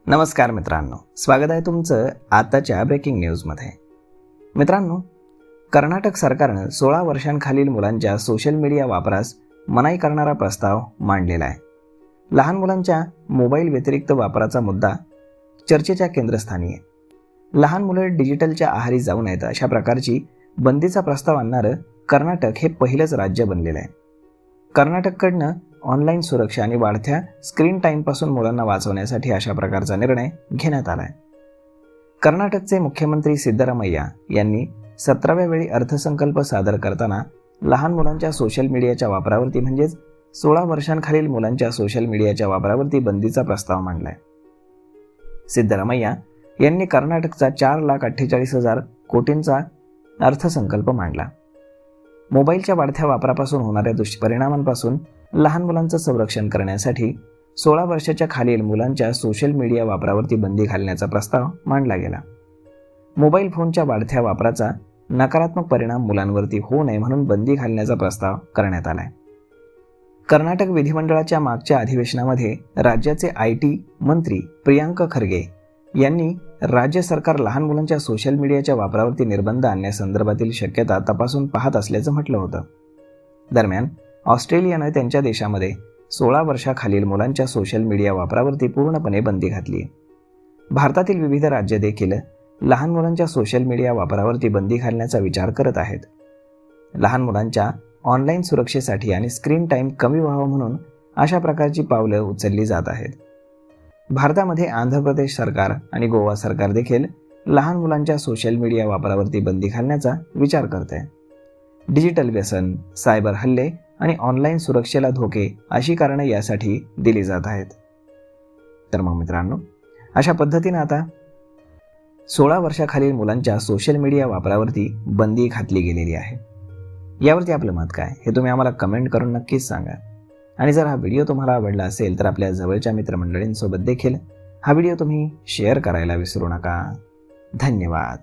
नमस्कार मित्रांनो, स्वागत आहे तुमचं आताच्या ब्रेकिंग न्यूजमध्ये. मित्रांनो, कर्नाटक सरकारनं 16 वर्षांखालील मुलांच्या सोशल मीडिया वापरास मनाई करणारा प्रस्ताव मांडलेला आहे. लहान मुलांच्या मोबाईल व्यतिरिक्त वापराचा मुद्दा चर्चेच्या केंद्रस्थानी आहे. लहान मुलं डिजिटलच्या आहारी जाऊ नयेत अशा प्रकारची बंदीचा प्रस्ताव आणणारं कर्नाटक हे पहिलंच राज्य बनलेलं आहे. कर्नाटककडनं ऑनलाईन सुरक्षा आणि वाढत्या स्क्रीन टाईमपासून मुलांना वाचवण्यासाठी अशा प्रकारचा निर्णय घेण्यात आला आहे. कर्नाटकचे मुख्यमंत्री सिद्धरामय्या यांनी 17व्या वेळी अर्थसंकल्प सादर करताना लहान मुलांच्या सोशल मीडियाच्या वापरावरती म्हणजेच 16 वर्षांखालील मुलांच्या सोशल मीडियाच्या वापरावरती बंदीचा प्रस्ताव मांडला आहे. सिद्धरामय्या यांनी कर्नाटकचा 4,48,000 कोटींचा अर्थसंकल्प मांडला. मोबाईलच्या वाढत्या वापरापासून होणाऱ्या दुष्परिणामांपासून लहान मुलांचं संरक्षण करण्यासाठी 16 वर्षाच्या खालील मुलांच्या सोशल मीडिया वापरावरती बंदी घालण्याचा प्रस्ताव मांडला गेला. मोबाईल फोनच्या वाढत्या वापराचा नकारात्मक परिणाम मुलांवरती होऊ नये म्हणून बंदी घालण्याचा प्रस्ताव करण्यात आला आहे. कर्नाटक विधिमंडळाच्या मागच्या अधिवेशनामध्ये राज्याचे IT मंत्री प्रियांक खरगे यांनी राज्य सरकार लहान मुलांच्या सोशल मीडियाच्या वापरावरती निर्बंध आणण्यासंदर्भातील शक्यता तपासून पाहत असल्याचं म्हटलं होतं. दरम्यान ऑस्ट्रेलियानं त्यांच्या देशामध्ये 16 वर्षाखालील मुलांच्या सोशल मीडिया वापरावरती पूर्णपणे बंदी घातली आहे. भारतातील विविध राज्य देखील लहान मुलांच्या सोशल मीडिया वापरावरती बंदी घालण्याचा विचार करत आहेत. लहान मुलांच्या ऑनलाईन सुरक्षेसाठी आणि स्क्रीन टाईम कमी व्हावं म्हणून अशा प्रकारची पावलं उचलली जात आहेत. भारतामध्ये आंध्र प्रदेश सरकार आणि गोवा सरकार देखील लहान मुलांच्या सोशल मीडिया वापरावरती बंदी घालण्याचा विचार करत आहे. डिजिटल व्यसन, सायबर हल्ले आणि ऑनलाईन सुरक्षेला धोके अशी कारणं यासाठी दिली जात आहेत. तर मग मित्रांनो, अशा पद्धतीनं आता 16 वर्षाखालील मुलांच्या सोशल मीडिया वापरावरती बंदी घातली गेलेली आहे. यावरती आपलं मत काय हे तुम्ही आम्हाला कमेंट करून नक्कीच सांगा. आणि जर हा व्हिडिओ तुम्हाला आवडला असेल तर आपल्या जवळच्या मित्रमंडळींसोबत देखील हा व्हिडिओ तुम्ही शेअर करायला विसरू नका. धन्यवाद.